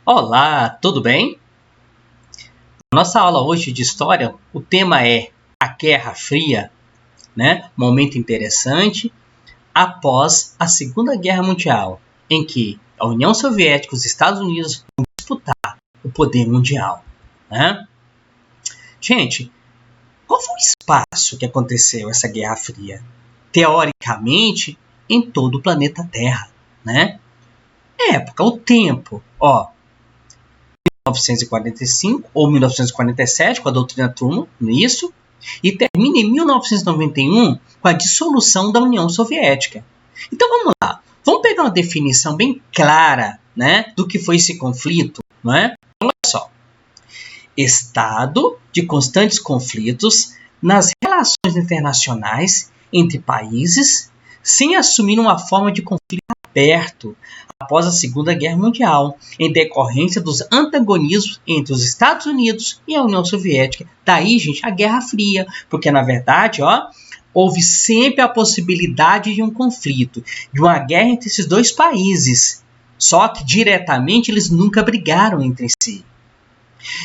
Olá, tudo bem? Nossa aula hoje de História, o tema é a Guerra Fria, né? Momento interessante após a Segunda Guerra Mundial, em que a União Soviética e os Estados Unidos vão disputar o poder mundial, né? Gente, qual foi o espaço que aconteceu essa Guerra Fria? Teoricamente, em todo o planeta Terra, né? Época, o tempo, 1945 ou 1947, com a doutrina Truman, isso, e termina em 1991 com a dissolução da União Soviética. Então vamos lá, vamos pegar uma definição bem clara, né, do que foi esse conflito, não é? Olha só, estado de constantes conflitos nas relações internacionais entre países, sem assumir uma forma de conflito aberto após a Segunda Guerra Mundial, em decorrência dos antagonismos entre os Estados Unidos e a União Soviética. Daí, gente, a Guerra Fria, porque na verdade, houve sempre a possibilidade de um conflito, de uma guerra entre esses dois países. Só que diretamente eles nunca brigaram entre si.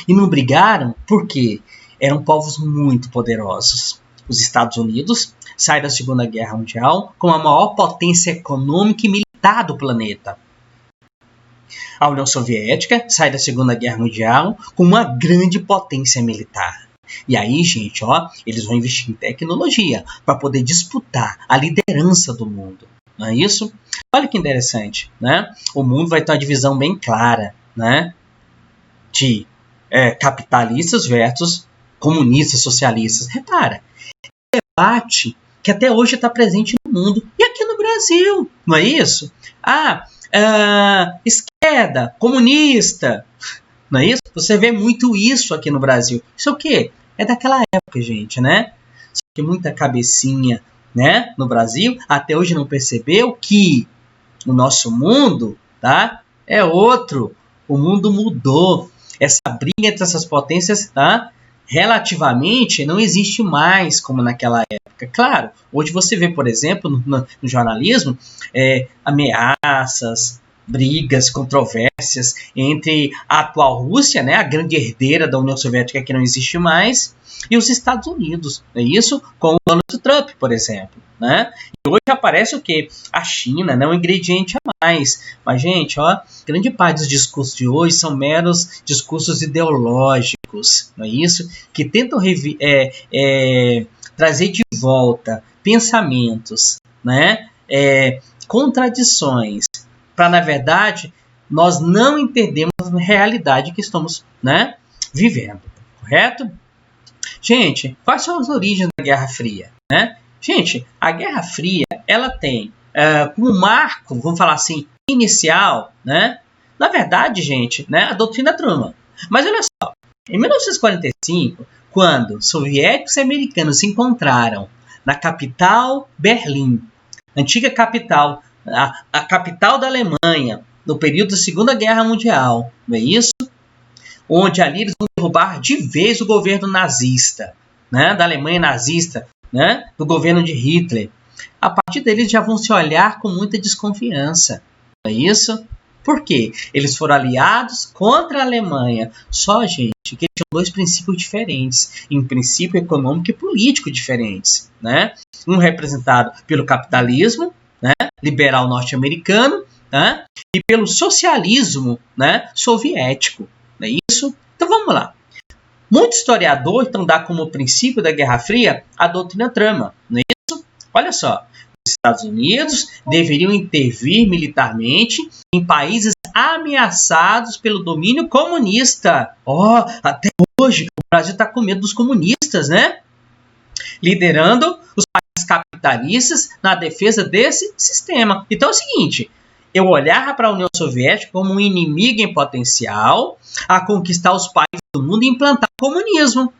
E não brigaram porque eram povos muito poderosos. Os Estados Unidos saem da Segunda Guerra Mundial com a maior potência econômica e militar do planeta. A União Soviética sai da Segunda Guerra Mundial com uma grande potência militar. E aí, gente, eles vão investir em tecnologia para poder disputar a liderança do mundo. Não é isso? Olha que interessante, né? O mundo vai ter uma divisão bem clara, né? De capitalistas versus comunistas, socialistas. Repara, é um debate que até hoje está presente no mundo e aqui no Brasil, não é isso? Esquerda, comunista, não é isso? Você vê muito isso aqui no Brasil. Isso é o quê? É daquela época, gente, né? Só que muita cabecinha, né, no Brasil até hoje não percebeu que o nosso mundo, tá, é outro. O mundo mudou. Essa briga entre essas potências, tá, relativamente não existe mais como naquela época. Claro, hoje você vê, por exemplo, no jornalismo, ameaças, brigas, controvérsias entre a atual Rússia, né, a grande herdeira da União Soviética que não existe mais, e os Estados Unidos, é isso, com o Donald Trump, por exemplo, né? E hoje aparece o quê? A China, né, um ingrediente a mais. Mas, gente, grande parte dos discursos de hoje são meros discursos ideológicos, não é isso? Que tentam trazer de volta pensamentos, né, contradições, para, na verdade, nós não entendemos a realidade que estamos, né, vivendo, correto? Gente, quais são as origens da Guerra Fria, né? Gente, a Guerra Fria, ela tem como marco, vamos falar assim, inicial, né? Na verdade, gente, né, a doutrina Truman. Mas olha só, em 1945, quando soviéticos e americanos se encontraram na capital Berlim, antiga capital, a capital da Alemanha, no período da Segunda Guerra Mundial, não é isso? Onde ali eles vão derrubar de vez o governo nazista, né, da Alemanha nazista, né, do governo de Hitler. A partir deles já vão se olhar com muita desconfiança, não é isso? Por quê? Eles foram aliados contra a Alemanha. Só, gente, que eles tinham dois princípios diferentes, em princípio econômico e político diferentes, né? Um representado pelo capitalismo, né, liberal norte-americano, né, e pelo socialismo, né, soviético. Não é isso? Então vamos lá. Muitos historiadores então dão como princípio da Guerra Fria a doutrina Truman, não é isso? Olha só, os Estados Unidos deveriam intervir militarmente em países ameaçados pelo domínio comunista. Até hoje o Brasil está com medo dos comunistas, né? Liderando os países capitalistas na defesa desse sistema. Então é o seguinte, eu olhava para a União Soviética como um inimigo em potencial a conquistar os países do mundo e implantar o comunismo.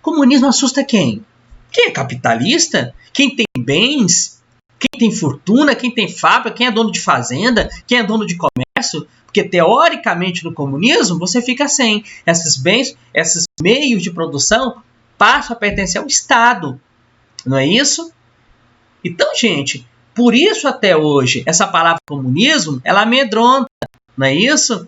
Comunismo assusta quem? Quem é capitalista? Quem tem bens? Quem tem fortuna? Quem tem fábrica? Quem é dono de fazenda? Quem é dono de comércio? Porque, teoricamente, no comunismo, você fica sem. Esses bens, esses meios de produção passam a pertencer ao Estado. Não é isso? Então, gente, por isso até hoje, essa palavra comunismo, ela amedronta, não é isso?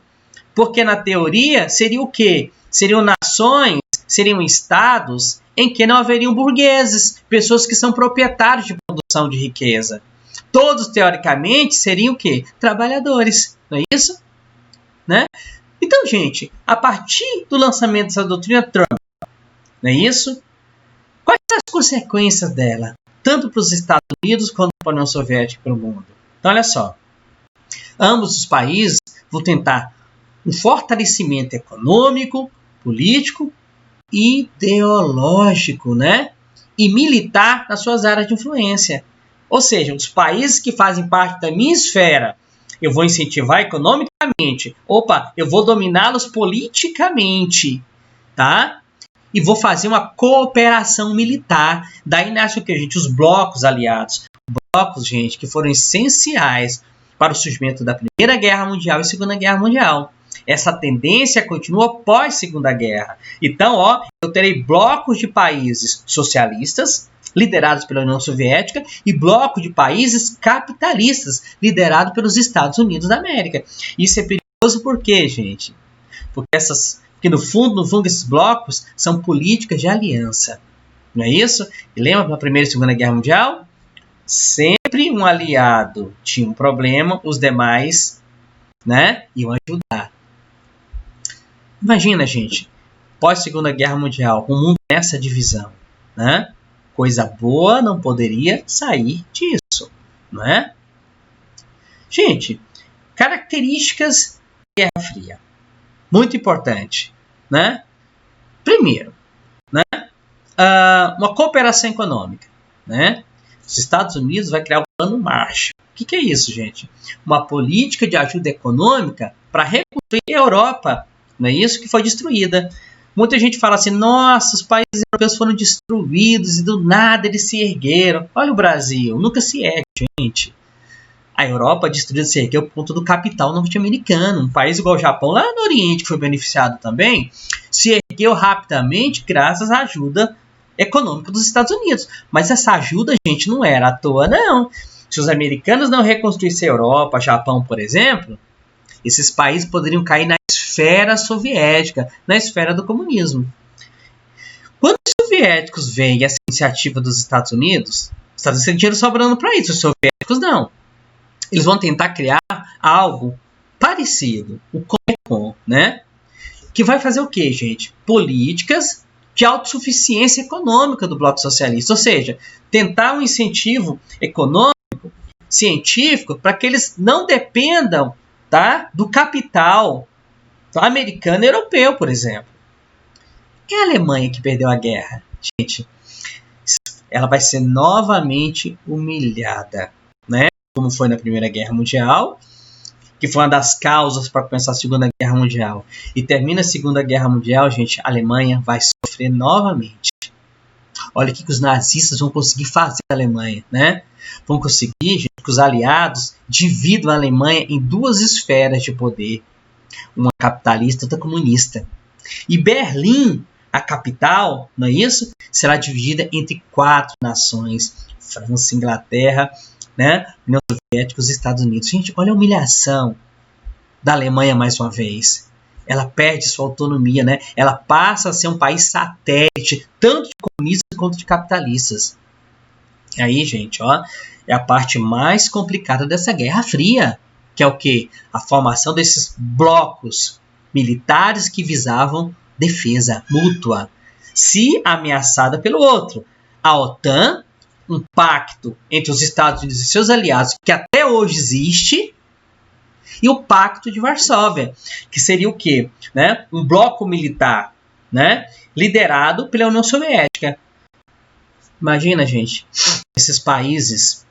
Porque na teoria seria o quê? Seriam nações, seriam estados em que não haveriam burgueses, pessoas que são proprietários de produção de riqueza. Todos, teoricamente, seriam o quê? Trabalhadores, não é isso? Né? Então, gente, a partir do lançamento dessa doutrina Trump, não é isso? Quais são as consequências dela? Tanto para os Estados Unidos quanto para a União Soviética e para o mundo. Então, olha só. Ambos os países vão tentar um fortalecimento econômico, político e ideológico, né? E militar nas suas áreas de influência. Ou seja, os países que fazem parte da minha esfera, eu vou incentivar economicamente. Opa, eu vou dominá-los politicamente, tá? E vou fazer uma cooperação militar. Daí nasce o que, gente? Os blocos aliados. Blocos, gente, que foram essenciais para o surgimento da Primeira Guerra Mundial e Segunda Guerra Mundial. Essa tendência continua pós-Segunda Guerra. Então, eu terei blocos de países socialistas, liderados pela União Soviética, e blocos de países capitalistas, liderados pelos Estados Unidos da América. Isso é perigoso por quê, gente? Porque no fundo, esses blocos são políticas de aliança. Não é isso? E lembra na Primeira e Segunda Guerra Mundial? Sempre um aliado tinha um problema, os demais, né, iam ajudar. Imagina, gente, pós-Segunda Guerra Mundial, o mundo nessa divisão, né? Coisa boa não poderia sair disso, não é? Gente, características da Guerra Fria. Muito importante, né? Primeiro, né? Uma cooperação econômica, né? Os Estados Unidos vai criar o Plano Marshall. O que é isso, gente? Uma política de ajuda econômica para reconstruir a Europa, não é isso? Que foi destruída. Muita gente fala assim, nossa, os países europeus foram destruídos e do nada eles se ergueram. Olha o Brasil, nunca se ergue, gente. A Europa destruída se ergueu por conta do capital norte-americano. Um país igual o Japão, lá no Oriente, que foi beneficiado também, se ergueu rapidamente graças à ajuda econômica dos Estados Unidos. Mas essa ajuda, gente, não era à toa, não. Se os americanos não reconstruíssem a Europa, Japão, por exemplo, esses países poderiam cair na esfera soviética, na esfera do comunismo. Quando os soviéticos veem essa iniciativa dos Estados Unidos têm dinheiro sobrando para isso, os soviéticos não. Eles vão tentar criar algo parecido, o Comecon, né? Que vai fazer o quê, gente? Políticas de autossuficiência econômica do bloco socialista, ou seja, tentar um incentivo econômico, científico, para que eles não dependam, tá, do capital americano e europeu, por exemplo. É a Alemanha que perdeu a guerra, gente. Ela vai ser novamente humilhada, né? Como foi na Primeira Guerra Mundial, que foi uma das causas para começar a Segunda Guerra Mundial. E termina a Segunda Guerra Mundial, gente, a Alemanha vai sofrer novamente. Olha o que os nazistas vão conseguir fazer na Alemanha, né? Vão conseguir, gente, que os aliados dividam a Alemanha em duas esferas de poder. Uma capitalista e outra comunista. E Berlim, a capital, não é isso? Será dividida entre 4 nações. França, Inglaterra, né? União Soviética e os Estados Unidos. Gente, olha a humilhação da Alemanha mais uma vez. Ela perde sua autonomia, né? Ela passa a ser um país satélite, tanto de comunistas quanto de capitalistas. E aí, gente, é a parte mais complicada dessa Guerra Fria, que é o quê? A formação desses blocos militares que visavam defesa mútua, se ameaçada pelo outro. A OTAN, um pacto entre os Estados Unidos e seus aliados, que até hoje existe, e o Pacto de Varsóvia, que seria o quê? Né? Um bloco militar, né? Liderado pela União Soviética. Imagina, gente, esses países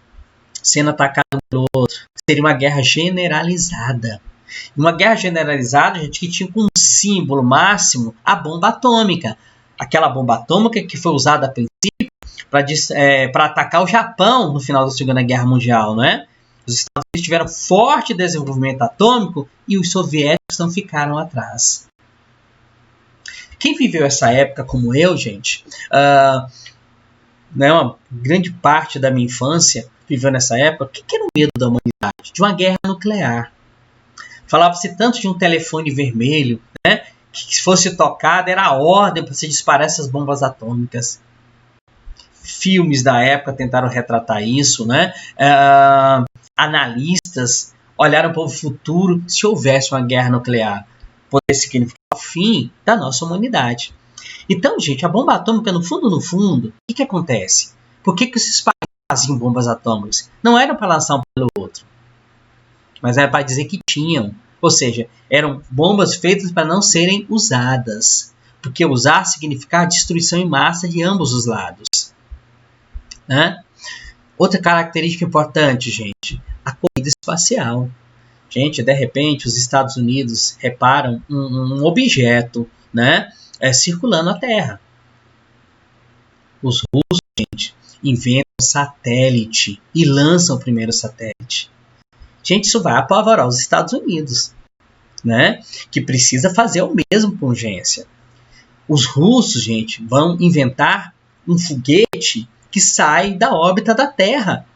sendo atacados um pelo outro. Seria uma guerra generalizada. Uma guerra generalizada, gente, que tinha como símbolo máximo a bomba atômica. Aquela bomba atômica que foi usada a princípio para atacar o Japão no final da Segunda Guerra Mundial, não é? Os Estados Unidos tiveram forte desenvolvimento atômico e os soviéticos não ficaram atrás. Quem viveu essa época como eu, gente, né, uma grande parte da minha infância viveu nessa época, o que era o medo da humanidade? De uma guerra nuclear. Falava-se tanto de um telefone vermelho, né? Que se fosse tocado era a ordem para se disparar essas bombas atômicas. Filmes da época tentaram retratar isso, né? Analistas olharam para o futuro se houvesse uma guerra nuclear. Poderia significar o fim da nossa humanidade. Então, gente, a bomba atômica, no fundo, o que acontece? Por que esses países faziam bombas atômicas? Não era para lançar um pelo outro, mas era para dizer que tinham. Ou seja, eram bombas feitas para não serem usadas. Porque usar significa destruição em massa de ambos os lados. Né? Outra característica importante, gente, a corrida espacial. Gente, de repente, os Estados Unidos reparam um objeto, né, circulando a Terra. Os russos, gente, inventam um satélite e lançam o primeiro satélite. Gente, isso vai apavorar os Estados Unidos, né, que precisa fazer o mesmo com urgência. Os russos, gente, vão inventar um foguete que sai da órbita da Terra.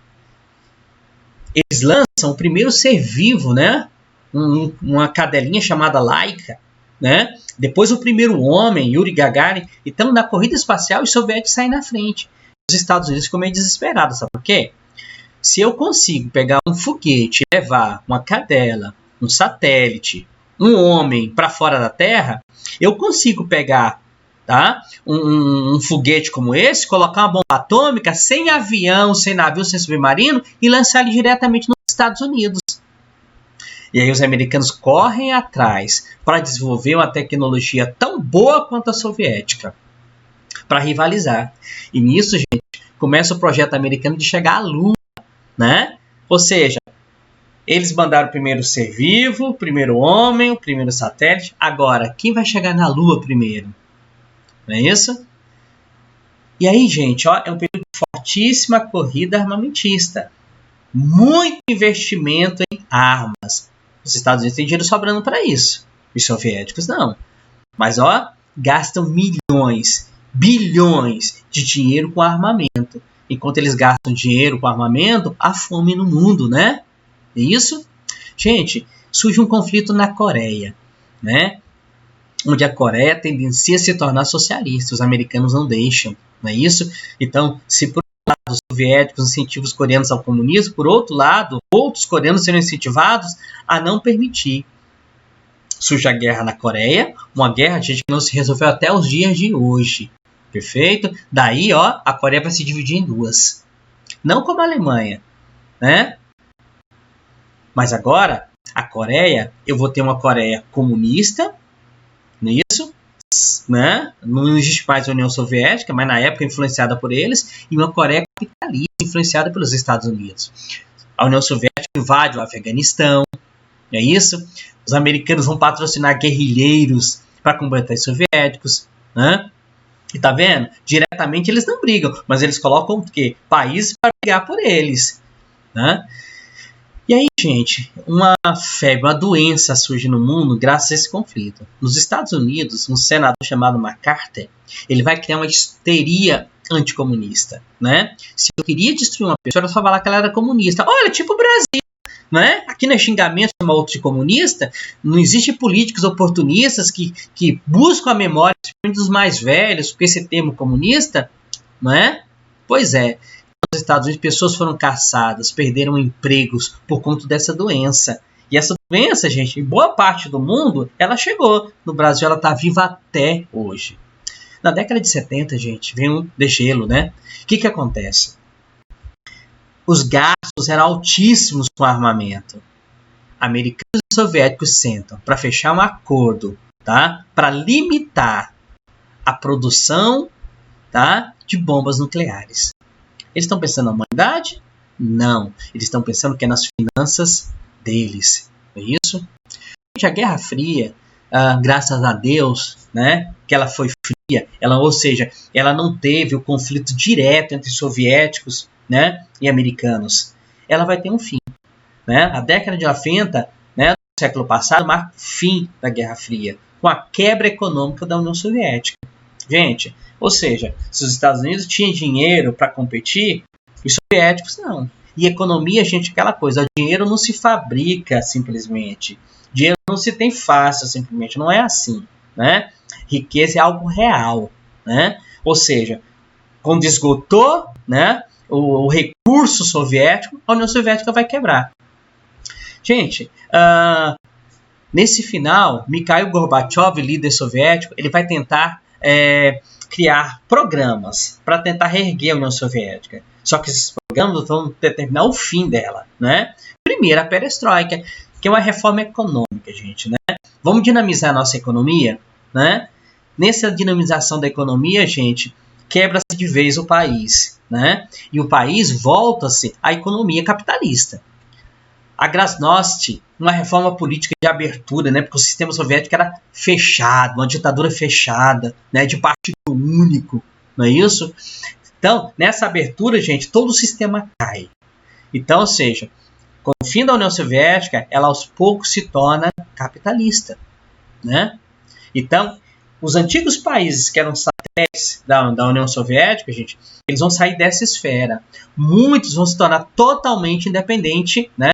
Eles lançam o primeiro ser vivo, né? Uma cadelinha chamada Laika, né? Depois o primeiro homem, Yuri Gagarin. Então, na corrida espacial, os soviéticos saem na frente. Os Estados Unidos ficam meio desesperados, sabe por quê? Se eu consigo pegar um foguete e levar uma cadela, um satélite, um homem para fora da Terra, eu consigo pegar, tá, um foguete como esse, colocar uma bomba atômica sem avião, sem navio, sem submarino e lançar ele diretamente nos Estados Unidos. E aí os americanos correm atrás para desenvolver uma tecnologia tão boa quanto a soviética, para rivalizar. E nisso, gente, começa o projeto americano de chegar à Lua, né? Ou seja, eles mandaram o primeiro ser vivo, o primeiro homem, o primeiro satélite. Agora, quem vai chegar na Lua primeiro? Não é isso? E aí, gente, ó, é um período de fortíssima corrida armamentista. Muito investimento em armas. Os Estados Unidos têm dinheiro sobrando para isso. Os soviéticos não. Mas, ó, gastam milhões, bilhões de dinheiro com armamento. Enquanto eles gastam dinheiro com armamento, há fome no mundo, né? É isso? Gente, surge um conflito na Coreia, né? Onde a Coreia tendencia a se tornar socialista. Os americanos não deixam, não é isso? Então, se por um lado os soviéticos incentivam os coreanos ao comunismo, por outro lado, outros coreanos serão incentivados a não permitir. Surge a guerra na Coreia, uma guerra, gente, que não se resolveu até os dias de hoje. Perfeito? Daí, ó, a Coreia vai se dividir em duas. Não como a Alemanha, né? Mas agora, a Coreia, eu vou ter uma Coreia comunista, não é isso? Né? Não existe mais a União Soviética, mas na época influenciada por eles, e uma Coreia capitalista influenciada pelos Estados Unidos. A União Soviética invade o Afeganistão, não é isso? Os americanos vão patrocinar guerrilheiros para combater os soviéticos, né? E tá vendo? Diretamente eles não brigam, mas eles colocam o quê? Países para brigar por eles, né? E aí, gente, uma febre, uma doença surge no mundo graças a esse conflito. Nos Estados Unidos, um senador chamado MacArthur, ele vai criar uma histeria anticomunista, né? Se eu queria destruir uma pessoa, era só falar que ela era comunista. Olha, tipo o Brasil, né? Aqui não é xingamento, chama outro de comunista. Não existe políticos oportunistas que buscam a memória dos mais velhos com esse termo comunista, não é? Pois é. Nos Estados Unidos, pessoas foram caçadas, perderam empregos por conta dessa doença. E essa doença, gente, em boa parte do mundo, ela chegou. No Brasil, ela está viva até hoje. Na década de 70, gente, veio um degelo, né? O que acontece? Os gastos eram altíssimos com armamento. Americanos e soviéticos sentam para fechar um acordo, tá? Para limitar a produção, tá, de bombas nucleares. Eles estão pensando na humanidade? Não. Eles estão pensando que é nas finanças deles. É isso? A Guerra Fria, graças a Deus, né, que ela foi fria, ou seja, ela não teve o conflito direto entre soviéticos, né, e americanos. Ela vai ter um fim. Né? A década de 90, né, do século passado, marca o fim da Guerra Fria, com a quebra econômica da União Soviética. Gente, ou seja, se os Estados Unidos tinham dinheiro para competir, os soviéticos não. E economia, gente, é aquela coisa, o dinheiro não se fabrica simplesmente. Dinheiro não se tem fácil simplesmente, não é assim, né? Riqueza é algo real, né? Ou seja, quando esgotou, né, o recurso soviético, a União Soviética vai quebrar. Gente, nesse final, Mikhail Gorbachev, líder soviético, ele vai tentar criar programas para tentar reerguer a União Soviética. Só que esses programas vão determinar o fim dela, né? Primeiro, a perestroika, que é uma reforma econômica, gente, né? Vamos dinamizar a nossa economia, né? Nessa dinamização da economia, gente, quebra-se de vez o país, né? E o país volta-se à economia capitalista. A Glasnost, uma reforma política de abertura, né? Porque o sistema soviético era fechado, uma ditadura fechada, né? De partido único, não é isso? Então, nessa abertura, gente, todo o sistema cai. Então, ou seja, com o fim da União Soviética, ela aos poucos se torna capitalista, né? Então, os antigos países que eram satélites da União Soviética, gente, eles vão sair dessa esfera. Muitos vão se tornar totalmente independentes, né,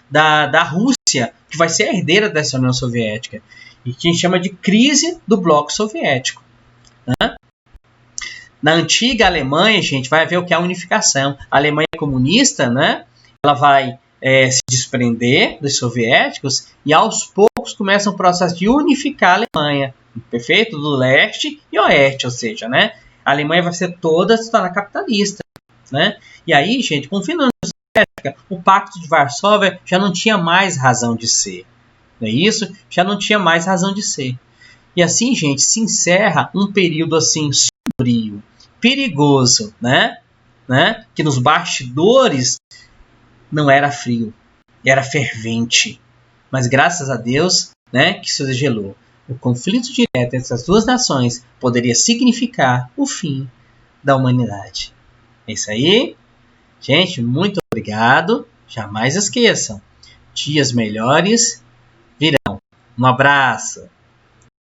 da Rússia, que vai ser a herdeira dessa União Soviética. E que a gente chama de crise do bloco soviético. Né? Na antiga Alemanha, gente, vai haver o que é a unificação. A Alemanha comunista, né, ela vai se desprender dos soviéticos e aos poucos começa um processo de unificar a Alemanha. Perfeito? Do leste e oeste, ou seja, né? A Alemanha vai ser toda se tornar capitalista, né? E aí, gente, com o fim da União Soviética, o Pacto de Varsóvia já não tinha mais razão de ser, não é isso? Já não tinha mais razão de ser. E assim, gente, se encerra um período assim sombrio, perigoso, né? Que nos bastidores não era frio, era fervente, mas graças a Deus, né, que isso gelou. O conflito direto entre essas duas nações poderia significar o fim da humanidade. É isso aí. Gente, muito obrigado. Jamais esqueçam. Dias melhores virão. Um abraço.